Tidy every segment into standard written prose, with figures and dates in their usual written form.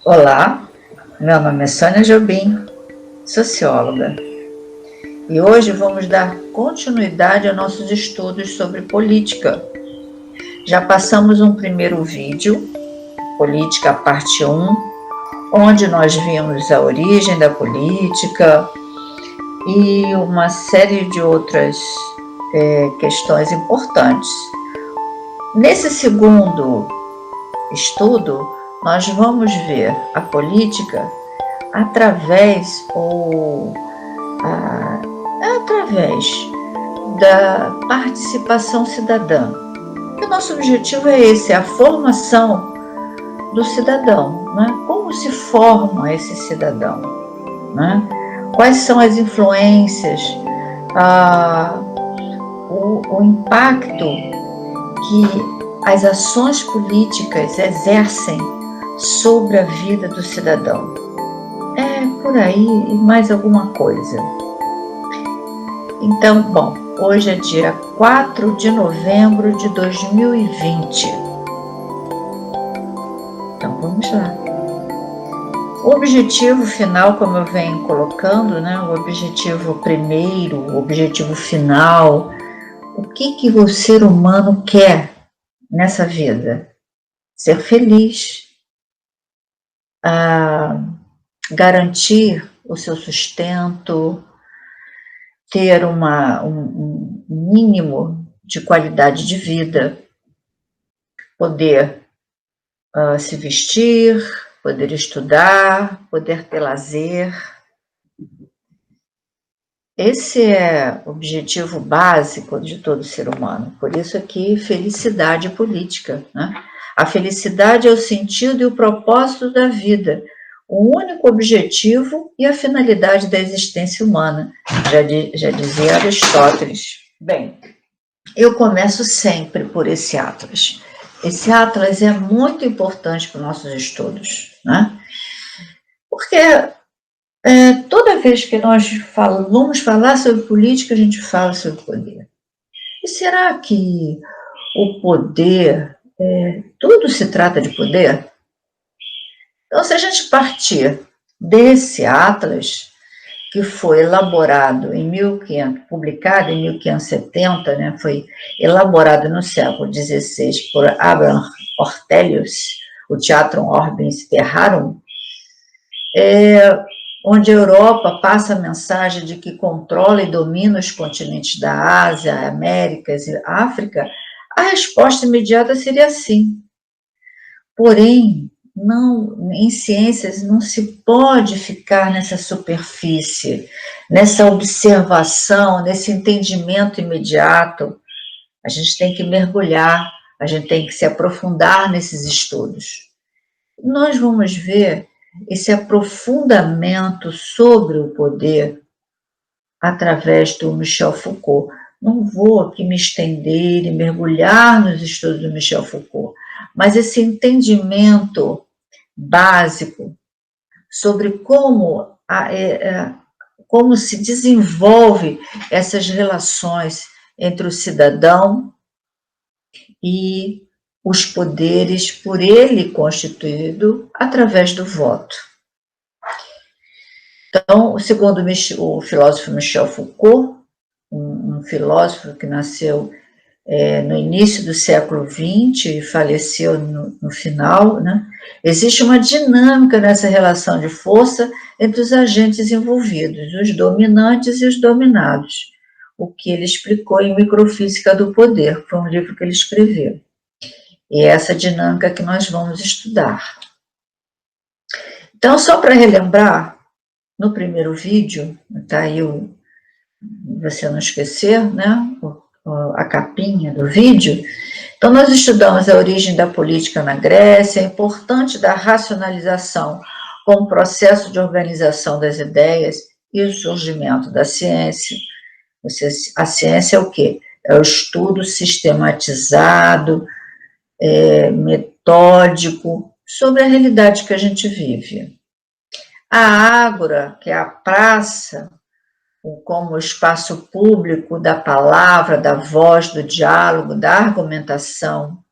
Olá, meu nome é Sônia Jobim, socióloga, e hoje vamos dar continuidade a nossos estudos sobre política. Já passamos um primeiro vídeo, Política Parte 1, onde nós vimos a origem da política e uma série de outras questões importantes. Nesse segundo estudo, nós vamos ver a política através da participação cidadã. E o nosso objetivo é esse, a formação do cidadão, né? Como se forma esse cidadão, né? Quais são as influências, o impacto que as ações políticas exercem sobre a vida do cidadão. É por aí e mais alguma coisa. Então, bom, hoje é dia 4 de novembro de 2020. Então, vamos lá. O objetivo final, como eu venho colocando, né, o objetivo primeiro, o objetivo final, o que o ser humano quer nessa vida? Ser feliz, garantir o seu sustento, ter um mínimo de qualidade de vida, poder se vestir, poder estudar, poder ter lazer. Esse é o objetivo básico de todo ser humano. Por isso aqui, felicidade política, né? A felicidade é o sentido e o propósito da vida, o único objetivo e a finalidade da existência humana, já dizia Aristóteles. Bem, eu começo sempre por esse atlas. Esse atlas é muito importante para os nossos estudos, né? Porque toda vez que nós vamos falar sobre política, a gente fala sobre poder. E será que o poder, tudo se trata de poder? Então, se a gente partir desse atlas, que foi elaborado em 1500, publicado em 1570, né, foi elaborado no século XVI por Abraham Ortelius, o Theatrum Orbis Terrarum, onde a Europa passa a mensagem de que controla e domina os continentes da Ásia, Américas e África, a resposta imediata seria sim. Porém, em ciências não se pode ficar nessa superfície, nessa observação, nesse entendimento imediato. A gente tem que mergulhar, a gente tem que se aprofundar nesses estudos. Nós vamos ver esse aprofundamento sobre o poder através do Michel Foucault. Não vou aqui me estender e mergulhar nos estudos do Michel Foucault, mas esse entendimento básico sobre como se desenvolve essas relações entre o cidadão e os poderes por ele constituído através do voto. Então, segundo o filósofo Michel Foucault, um filósofo que nasceu no início do século XX e faleceu no final, né? Existe uma dinâmica nessa relação de força entre os agentes envolvidos, os dominantes e os dominados, o que ele explicou em Microfísica do Poder, que foi um livro que ele escreveu. E é essa dinâmica que nós vamos estudar. Então, só para relembrar, no primeiro vídeo, tá aí você não esquecer, né, a capinha do vídeo. Então, nós estudamos a origem da política na Grécia, a importância da racionalização como processo de organização das ideias e o surgimento da ciência. A ciência é o quê? É o estudo sistematizado, metódico, sobre a realidade que a gente vive. A ágora, que é a praça, como espaço público da palavra, da voz, do diálogo, da argumentação.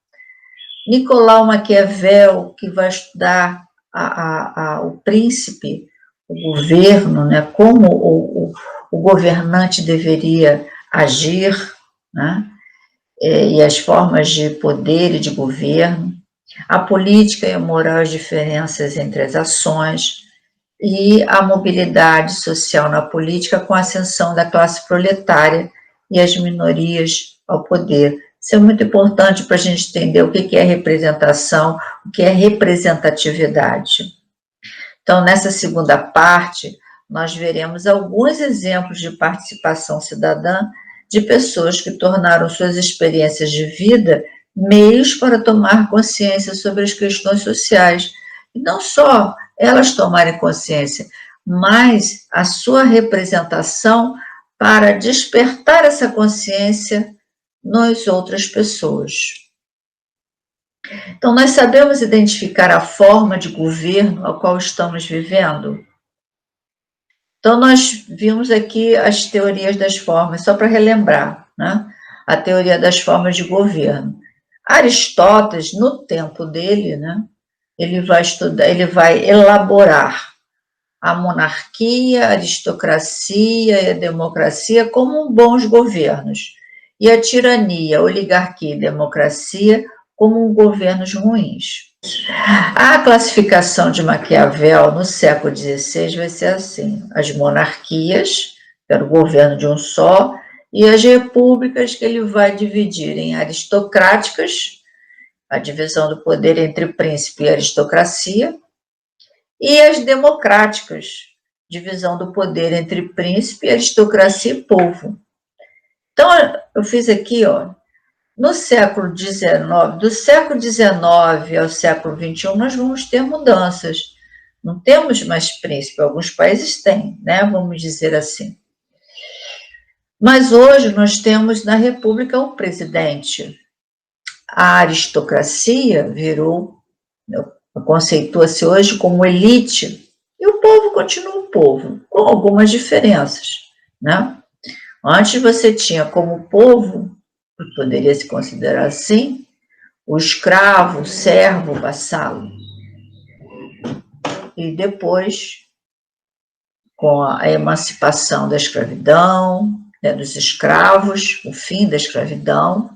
Nicolau Maquiavel, que vai estudar o príncipe, o governo, né, como o governante deveria agir, né, e as formas de poder e de governo, a política e a moral, as diferenças entre as ações, e a mobilidade social na política com a ascensão da classe proletária e as minorias ao poder. Isso é muito importante para a gente entender o que é representação, o que é representatividade. Então, nessa segunda parte, nós veremos alguns exemplos de participação cidadã de pessoas que tornaram suas experiências de vida meios para tomar consciência sobre as questões sociais. E não só elas tomarem consciência, mas a sua representação para despertar essa consciência nas outras pessoas. Então, nós sabemos identificar a forma de governo a qual estamos vivendo? Então, nós vimos aqui as teorias das formas, só para relembrar, né? A teoria das formas de governo. Aristóteles, no tempo dele, né, ele vai estudar, ele vai elaborar a monarquia, a aristocracia e a democracia como bons governos, e a tirania, a oligarquia e a democracia como governos ruins. A classificação de Maquiavel no século XVI vai ser assim: as monarquias, que era o governo de um só, e as repúblicas, que ele vai dividir em aristocráticas, a divisão do poder entre príncipe e aristocracia, e as democráticas, divisão do poder entre príncipe, aristocracia e povo. Então, eu fiz aqui, ó, no século XIX, do século XIX ao século XXI, nós vamos ter mudanças. Não temos mais príncipe, alguns países têm, né? Vamos dizer assim. Mas hoje nós temos na República um presidente. A aristocracia virou, conceitua-se hoje como elite, e o povo continua o povo, com algumas diferenças, né? Antes você tinha como povo, poderia se considerar assim, o escravo, o servo, o vassalo. E depois, com a emancipação da escravidão, né, dos escravos, o fim da escravidão,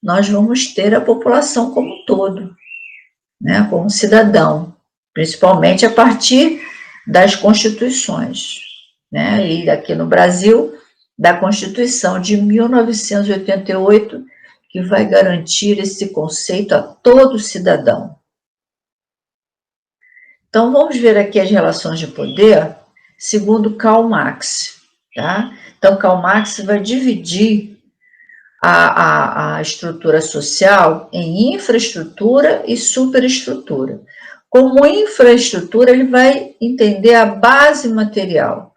nós vamos ter a população como um todo, né, como cidadão, principalmente a partir das constituições, né, e aqui no Brasil, da Constituição de 1988, que vai garantir esse conceito a todo cidadão. Então, vamos ver aqui as relações de poder segundo Karl Marx. Tá? Então, Karl Marx vai dividir a estrutura social em infraestrutura e superestrutura. Como infraestrutura, ele vai entender a base material,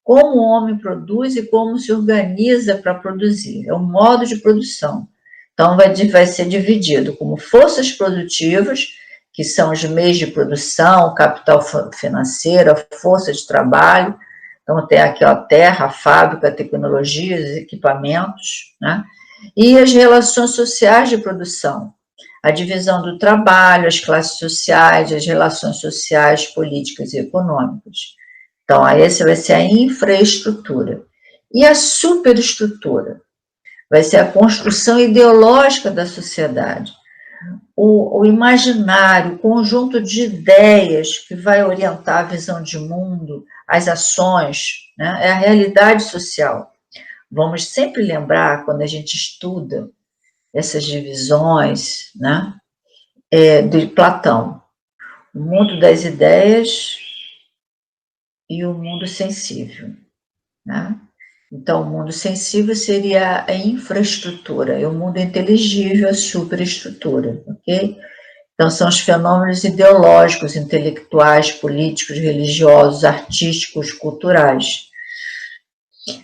como o homem produz e como se organiza para produzir, é um modo de produção. Então, vai ser dividido como forças produtivas, que são os meios de produção, capital financeiro, a força de trabalho. Então, tem aqui a terra, a fábrica, a tecnologia, os equipamentos, né? E as relações sociais de produção, a divisão do trabalho, as classes sociais, as relações sociais, políticas e econômicas. Então, essa vai ser a infraestrutura. E a superestrutura vai ser a construção ideológica da sociedade, o imaginário, o conjunto de ideias que vai orientar a visão de mundo, as ações, né? É a realidade social. Vamos sempre lembrar, quando a gente estuda essas divisões, né, de Platão, o mundo das ideias e o mundo sensível, né? Então, o mundo sensível seria a infraestrutura, e o mundo inteligível a superestrutura, ok? Então, são os fenômenos ideológicos, intelectuais, políticos, religiosos, artísticos, culturais.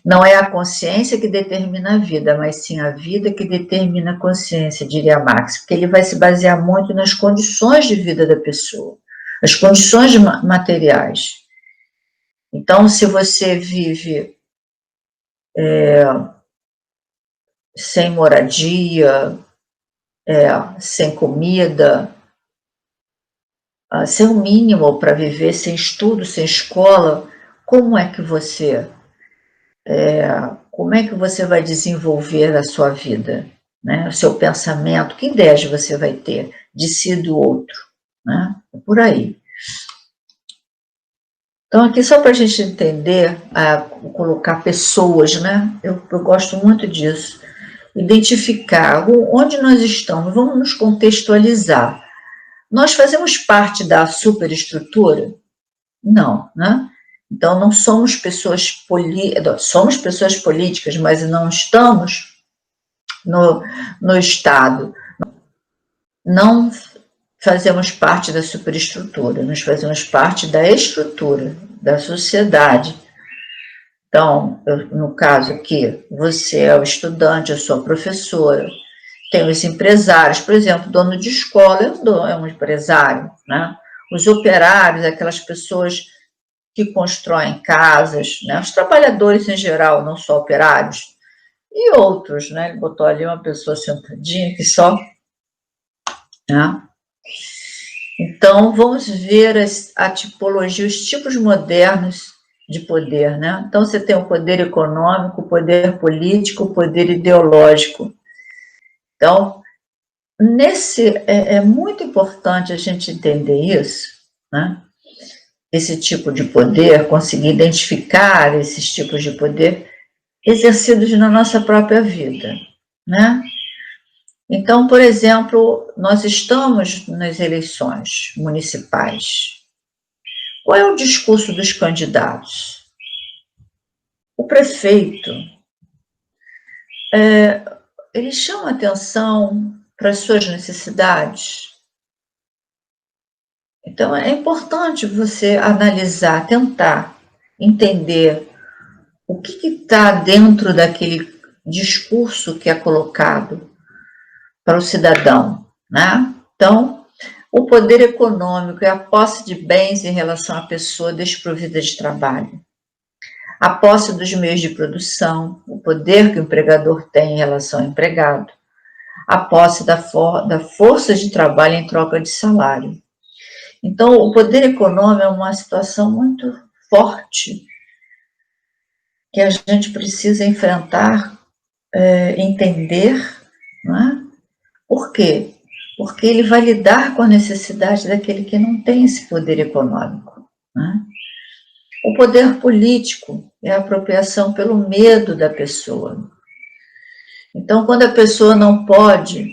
Não é a consciência que determina a vida, mas sim a vida que determina a consciência, diria Marx, porque ele vai se basear muito nas condições de vida da pessoa, as condições materiais. Então, se você vive sem moradia, sem comida, sem o mínimo para viver, sem estudo, sem escola, como é que você vai desenvolver a sua vida, né? O seu pensamento, que ideias você vai ter de si e do outro, né? É por aí. Então, aqui só para a gente entender, colocar pessoas, né? Eu gosto muito disso. Identificar onde nós estamos, vamos nos contextualizar. Nós fazemos parte da superestrutura? Não, né? Então, não somos pessoas somos pessoas políticas, mas não estamos no Estado. Não fazemos parte da superestrutura, nós fazemos parte da estrutura, da sociedade. Então, no caso aqui, você é o estudante, eu sou a professora, tem os empresários, por exemplo, dono de escola é um empresário, né? Os operários, aquelas pessoas que constroem casas, né? Os trabalhadores em geral, não só operários, e outros, né? Ele botou ali uma pessoa sentadinha que só, né? Então, vamos ver a tipologia, os tipos modernos de poder, né? Então, você tem o poder econômico, o poder político, o poder ideológico. Então, é muito importante a gente entender isso, né? Esse tipo de poder, conseguir identificar esses tipos de poder exercidos na nossa própria vida, né? Então, por exemplo, nós estamos nas eleições municipais. Qual é o discurso dos candidatos? O prefeito, ele chama atenção para as suas necessidades. Então, é importante você analisar, tentar entender o que está dentro daquele discurso que é colocado para o cidadão, né? Então, o poder econômico é a posse de bens em relação à pessoa desprovida de trabalho. A posse dos meios de produção, o poder que o empregador tem em relação ao empregado. A posse da força de trabalho em troca de salário. Então, o poder econômico é uma situação muito forte que a gente precisa enfrentar, entender, não é? Por quê? Porque ele vai lidar com a necessidade daquele que não tem esse poder econômico, né? O poder político é a apropriação pelo medo da pessoa. Então, quando a pessoa não pode,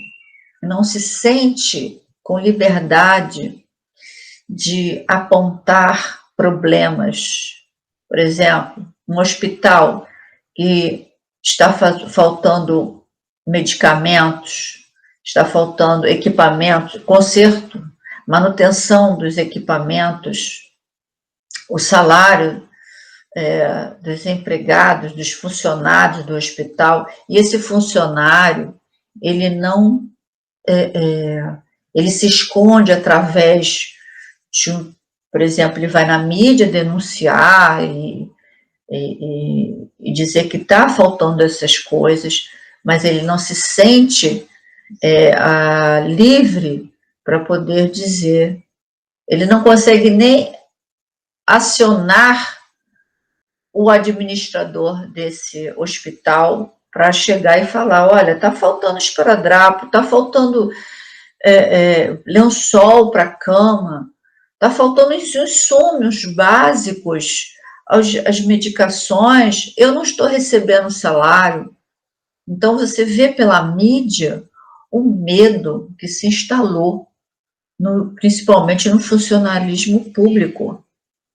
não se sente com liberdade de apontar problemas, por exemplo, um hospital que está faltando medicamentos, está faltando equipamentos, conserto, manutenção dos equipamentos, o salário dos empregados, dos funcionários do hospital, e esse funcionário, ele não, ele se esconde através de por exemplo, ele vai na mídia denunciar e dizer que está faltando essas coisas, mas ele não se sente livre para poder dizer. Ele não consegue nem acionar o administrador desse hospital para chegar e falar, olha, está faltando esparadrapo, está faltando lençol para cama, está faltando insumos básicos, as medicações, eu não estou recebendo salário. Então, você vê pela mídia o medo que se instalou, principalmente no funcionalismo público,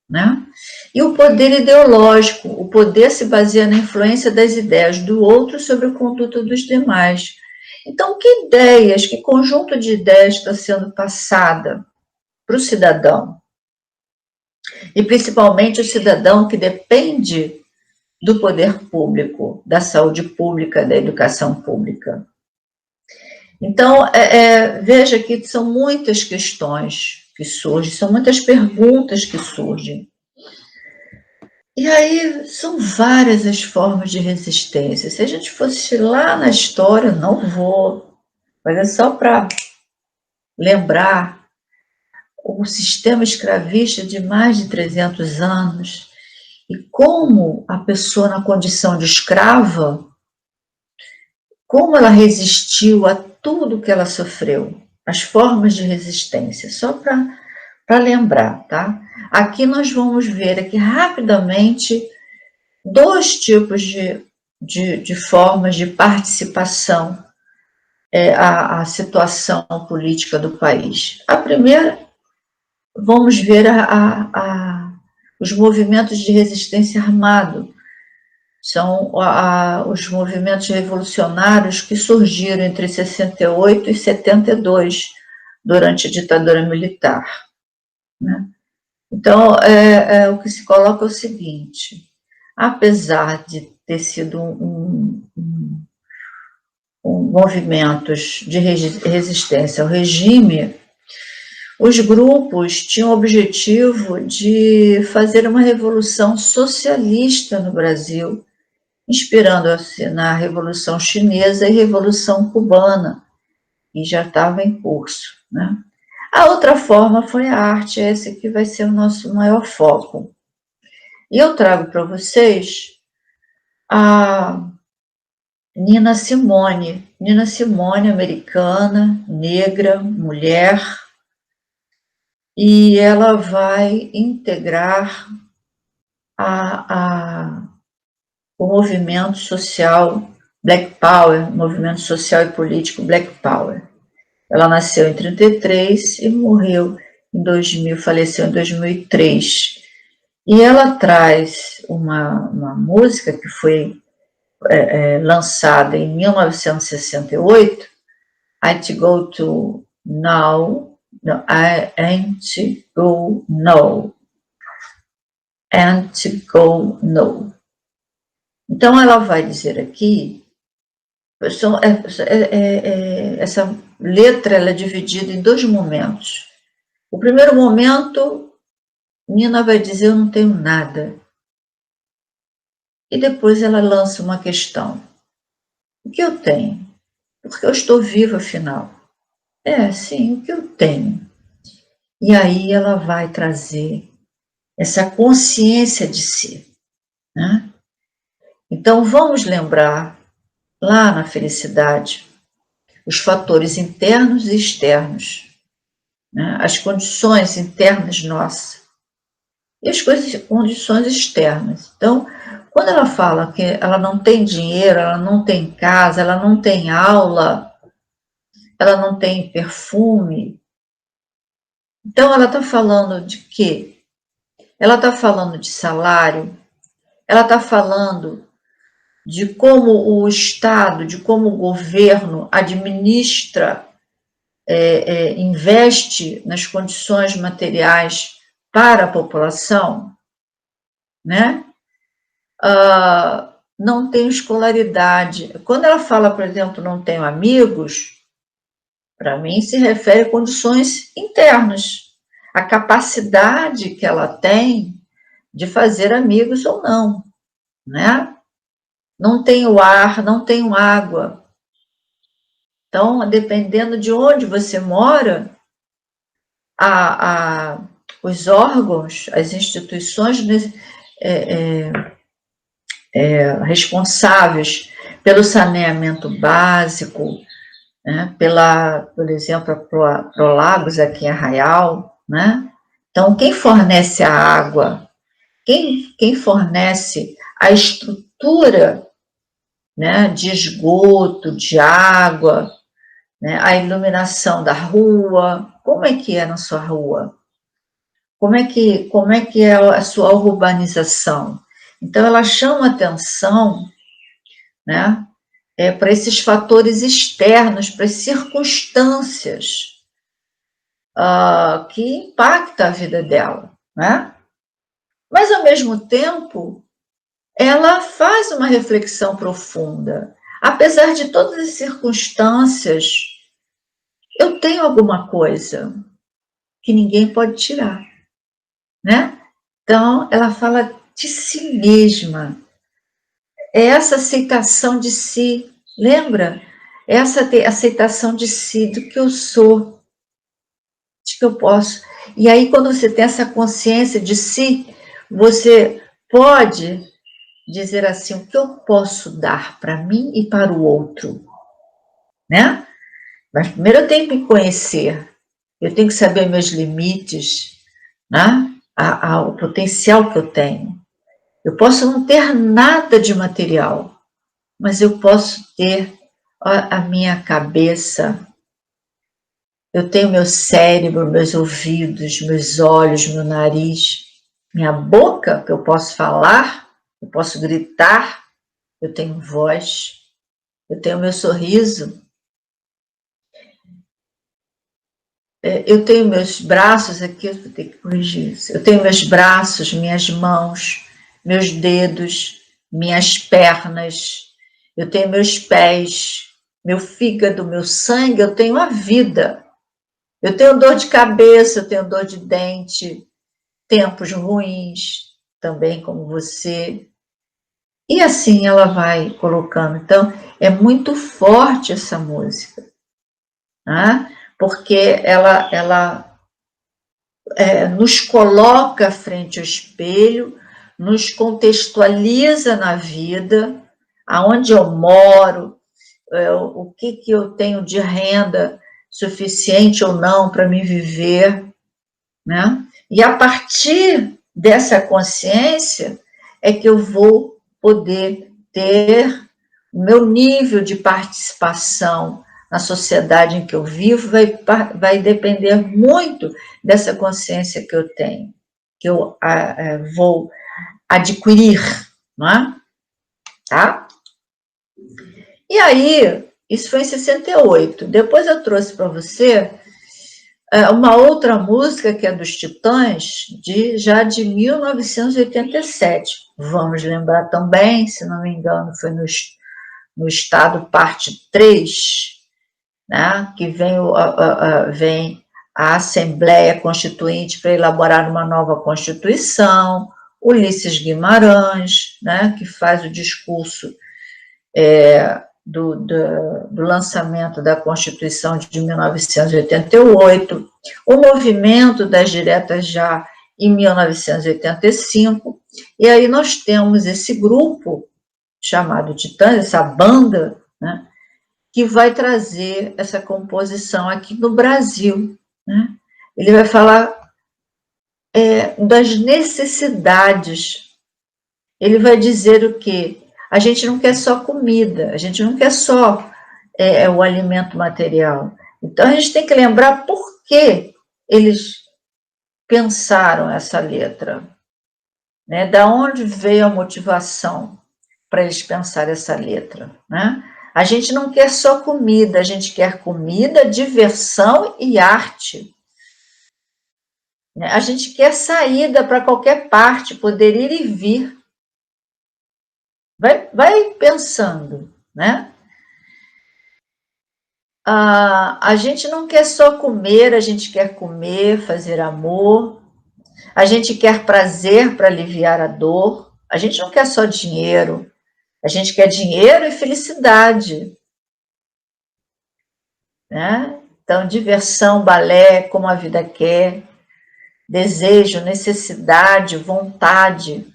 né? E o poder ideológico, o poder se baseia na influência das ideias do outro sobre a conduta dos demais. Então, que ideias, que conjunto de ideias está sendo passada para o cidadão? E principalmente o cidadão que depende do poder público, da saúde pública, da educação pública. Então, veja que são muitas questões que surgem, são muitas perguntas que surgem. E aí são várias as formas de resistência. Se a gente fosse lá na história, não vou, mas é só para lembrar o sistema escravista de mais de 300 anos, e como a pessoa na condição de escrava, como ela resistiu a tudo que ela sofreu, as formas de resistência, só para lembrar, tá? Aqui nós vamos ver aqui rapidamente dois tipos de formas de participação à situação política do país. A primeira, vamos ver os movimentos de resistência armado. São os movimentos revolucionários que surgiram entre 68 e 72, durante a ditadura militar. Né? Então, o que se coloca é o seguinte: apesar de ter sido movimentos de resistência ao regime, os grupos tinham o objetivo de fazer uma revolução socialista no Brasil, inspirando-se na Revolução Chinesa e Revolução Cubana, que já estava em curso. Né? A outra forma foi a arte, esse que vai ser o nosso maior foco. E eu trago para vocês a Nina Simone. Nina Simone, americana, negra, mulher, e ela vai integrar o movimento social Black Power, movimento social e político Black Power. Ela nasceu em 33 e morreu em 2000, faleceu em 2003. E ela traz uma música que foi lançada em 1968, I to go to now, no, I ain't go no, and to go no. Então ela vai dizer aqui, essa letra ela é dividida em dois momentos. O primeiro momento, Nina vai dizer: eu não tenho nada. E depois ela lança uma questão: o que eu tenho? Porque eu estou viva, afinal. Sim, o que eu tenho? E aí ela vai trazer essa consciência de si. Né? Então vamos lembrar, lá na felicidade, os fatores internos e externos, né? As condições internas nossas e as condições externas. Então, quando ela fala que ela não tem dinheiro, ela não tem casa, ela não tem aula, ela não tem perfume, então ela está falando de quê? Ela está falando de salário, ela está falando de como o Estado, de como o governo administra, investe nas condições materiais para a população, né? Não tenho escolaridade. Quando ela fala, por exemplo, não tenho amigos, para mim se refere a condições internas, a capacidade que ela tem de fazer amigos ou não, né? Não tenho ar, não tenho água. Então, dependendo de onde você mora, os órgãos, as instituições responsáveis pelo saneamento básico, né, por exemplo, a Prolagos aqui em Arraial, né? Então, quem fornece a água, quem fornece a estrutura, né, de esgoto, de água, né, a iluminação da rua, como é que é na sua rua? Como é que é a sua urbanização? Então, ela chama atenção, né, para esses fatores externos, para as circunstâncias que impactam a vida dela, né? Mas, ao mesmo tempo, ela faz uma reflexão profunda. Apesar de todas as circunstâncias, eu tenho alguma coisa que ninguém pode tirar, né? Então, ela fala de si mesma, essa aceitação de si, lembra? Essa aceitação de si, do que eu sou, que eu posso. E aí, quando você tem essa consciência de si, você pode dizer assim, o que eu posso dar para mim e para o outro, né? Mas primeiro eu tenho que me conhecer, eu tenho que saber meus limites, né? O potencial que eu tenho. Eu posso não ter nada de material, mas eu posso ter a minha cabeça, eu tenho meu cérebro, meus ouvidos, meus olhos, meu nariz, minha boca, que eu posso falar, eu posso gritar, eu tenho voz, eu tenho meu sorriso, eu tenho meus braços, aqui eu vou ter que corrigir isso, eu tenho meus braços, minhas mãos, meus dedos, minhas pernas, eu tenho meus pés, meu fígado, meu sangue, eu tenho a vida. Eu tenho dor de cabeça, eu tenho dor de dente, tempos ruins, também como você. E assim ela vai colocando. Então, é muito forte essa música, né? Porque ela nos coloca frente ao espelho, nos contextualiza na vida, aonde eu moro, o que eu tenho de renda suficiente ou não para me viver, né? E a partir dessa consciência é que eu vou poder ter o meu nível de participação na sociedade em que eu vivo, vai depender muito dessa consciência que eu tenho, que eu vou adquirir, não é? Tá? E aí, isso foi em 68. Depois eu trouxe para você uma outra música que é dos Titãs, já de 1987. Vamos lembrar também, se não me engano, foi no Estado Parte 3, né, que vem a Assembleia Constituinte para elaborar uma nova Constituição, Ulisses Guimarães, né, que faz o discurso do lançamento da Constituição de 1988, o movimento das diretas já em 1985, e aí nós temos esse grupo chamado Titãs, essa banda, né, que vai trazer essa composição aqui no Brasil, né? Ele vai falar das necessidades, ele vai dizer o quê? A gente não quer só comida, a gente não quer só o alimento material. Então, a gente tem que lembrar por que eles pensaram essa letra, né? Da onde veio a motivação para eles pensarem essa letra, né? A gente não quer só comida, a gente quer comida, diversão e arte. A gente quer saída para qualquer parte, poder ir e vir. Vai pensando, né? A gente não quer só comer, a gente quer comer, fazer amor, a gente quer prazer para aliviar a dor, a gente não quer só dinheiro, a gente quer dinheiro e felicidade, né? Então, diversão, balé, como a vida quer, desejo, necessidade, vontade.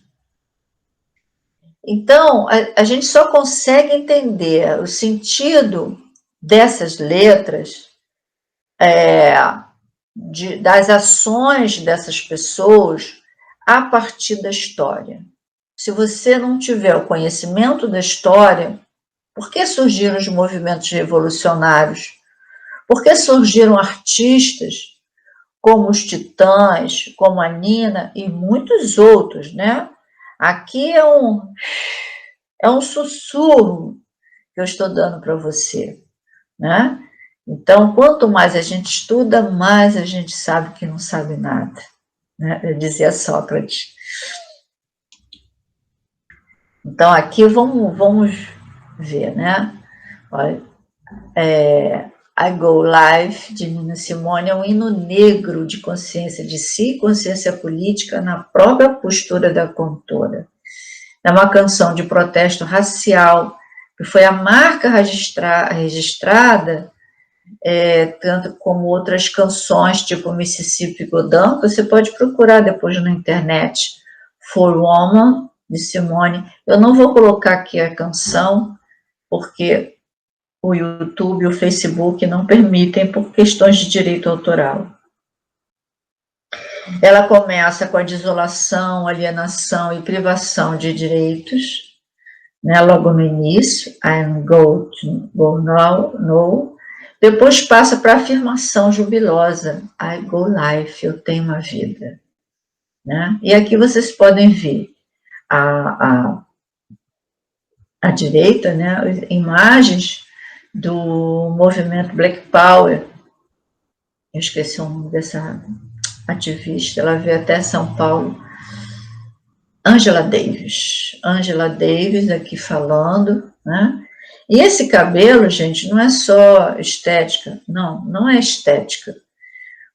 Então, a gente só consegue entender o sentido dessas letras, das ações dessas pessoas, a partir da história. Se você não tiver o conhecimento da história, por que surgiram os movimentos revolucionários? Por que surgiram artistas como os Titãs, como a Nina e muitos outros, né? Aqui é um sussurro que eu estou dando para você, né? Então, quanto mais a gente estuda, mais a gente sabe que não sabe nada, né? Eu dizia Sócrates. Então, aqui vamos ver, né? Olha, I Go Live, de Nina Simone, é um hino negro de consciência de si, consciência política na própria postura da cantora. É uma canção de protesto racial, que foi a marca registrada tanto como outras canções, tipo Mississippi Goddam, você pode procurar depois na internet, For Woman, de Simone. Eu não vou colocar aqui a canção, porque o YouTube e o Facebook não permitem por questões de direito autoral. Ela começa com a desolação, alienação e privação de direitos, né, logo no início, I'm going to go now, no. Depois passa para a afirmação jubilosa, I go life, eu tenho uma vida. Né? E aqui vocês podem ver à direita, né, imagens do movimento Black Power. Eu esqueci o nome dessa ativista, ela veio até São Paulo. Angela Davis aqui falando, né? E esse cabelo, gente, não é só estética, não é estética.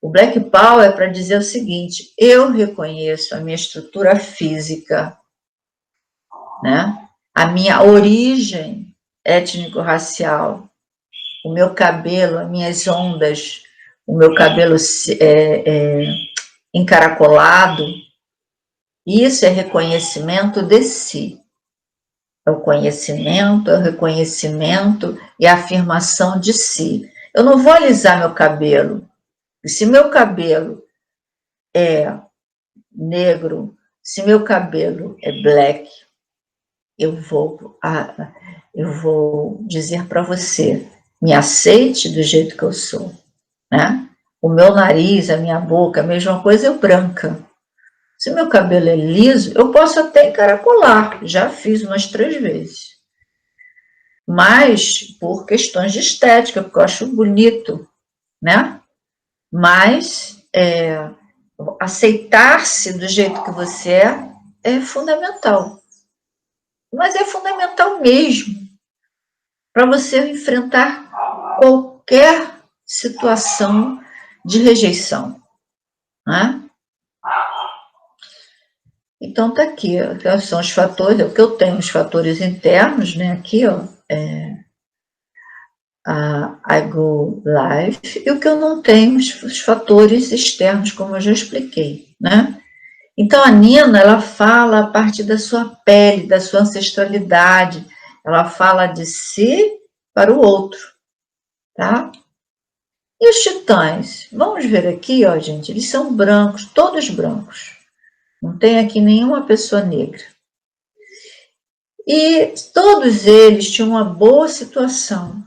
O Black Power é para dizer o seguinte, eu reconheço a minha estrutura física, né? A minha origem étnico-racial, o meu cabelo, as minhas ondas, o meu cabelo encaracolado, isso é reconhecimento de si. É o conhecimento, é o reconhecimento e a afirmação de si. Eu não vou alisar meu cabelo. E se meu cabelo é negro, se meu cabelo é black, eu vou dizer para você, me aceite do jeito que eu sou, né? O meu nariz, a minha boca, a mesma coisa é branca. Se meu cabelo é liso, eu posso até encaracolar, já fiz umas 3 vezes. Mas por questões de estética, porque eu acho bonito, né? Mas aceitar-se do jeito que você é fundamental. Mas é fundamental mesmo para você enfrentar qualquer situação de rejeição, né? Então tá aqui, ó, são os fatores, é o que eu tenho, os fatores internos, né? Aqui, ó, a Go Life, e o que eu não tenho, os fatores externos, como eu já expliquei, né? Então, a Nina, ela fala a partir da sua pele, da sua ancestralidade, ela fala de si para o outro, tá? E os titãs? Vamos ver aqui, ó, gente, eles são brancos, todos brancos. Não tem aqui nenhuma pessoa negra. E todos eles tinham uma boa situação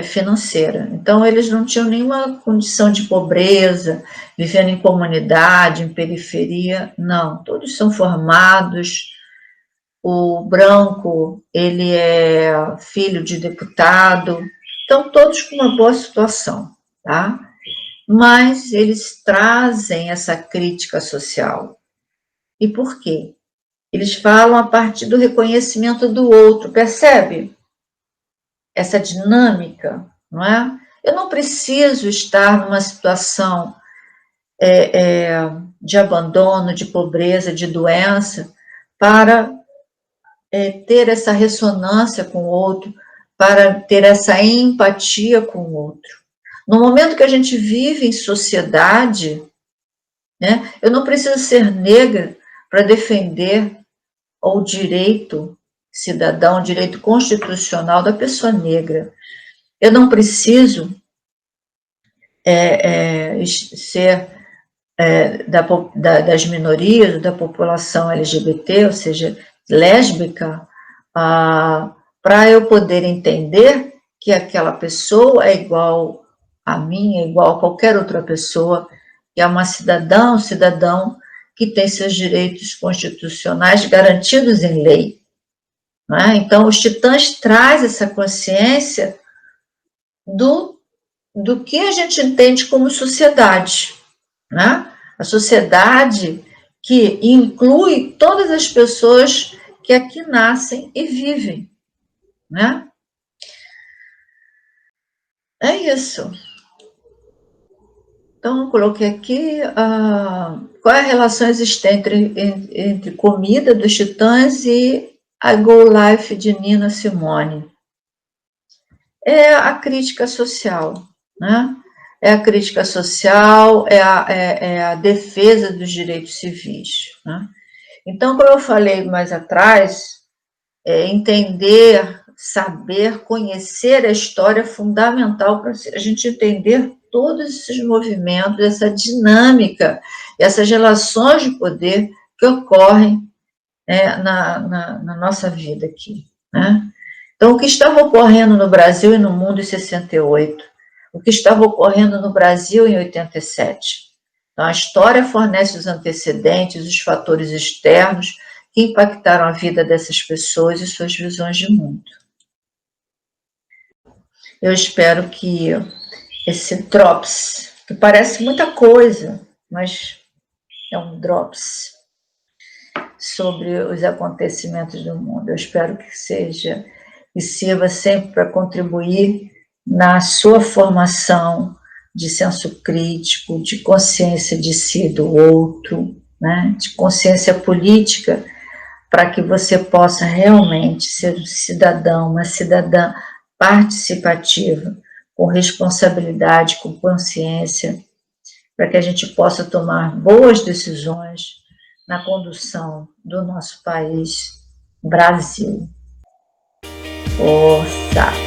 financeira. Então, eles não tinham nenhuma condição de pobreza, vivendo em comunidade, em periferia, não. Todos são formados. O branco, ele é filho de deputado. Então, todos com uma boa situação, tá? Mas eles trazem essa crítica social. E por quê? Eles falam a partir do reconhecimento do outro, percebe? Essa dinâmica, não é? Eu não preciso estar numa situação de abandono, de pobreza, de doença, para ter essa ressonância com o outro, para ter essa empatia com o outro. No momento que a gente vive em sociedade, né, eu não preciso ser negra para defender o direito cidadão, o direito constitucional da pessoa negra. Eu não preciso ser das minorias, da população LGBT, ou seja, lésbica, para eu poder entender que aquela pessoa é igual a mim, é igual a qualquer outra pessoa, que é uma cidadã, um cidadão que tem seus direitos constitucionais garantidos em lei. Não é? Então, os titãs trazem essa consciência do que a gente entende como sociedade, né? A sociedade que inclui todas as pessoas que aqui nascem e vivem, né? É isso. Então, eu coloquei aqui qual é a relação existente entre comida dos titãs e a Go Life de Nina Simone. é a crítica social, né? É a crítica social, é a defesa dos direitos civis, né? Então, como eu falei mais atrás, entender, saber, conhecer a história é fundamental para a gente entender todos esses movimentos, essa dinâmica, essas relações de poder que ocorrem na nossa vida aqui, né? Então, o que estava ocorrendo no Brasil e no mundo em 68, o que estava ocorrendo no Brasil em 87. Então, a história fornece os antecedentes, os fatores externos que impactaram a vida dessas pessoas e suas visões de mundo. Eu espero que esse drops, que parece muita coisa, mas é um drops sobre os acontecimentos do mundo. Eu espero que seja e sirva sempre para contribuir na sua formação de senso crítico, de consciência de si e do outro, né? De consciência política, para que você possa realmente ser um cidadão, uma cidadã participativa, com responsabilidade, com consciência, para que a gente possa tomar boas decisões na condução do nosso país, Brasil. Força!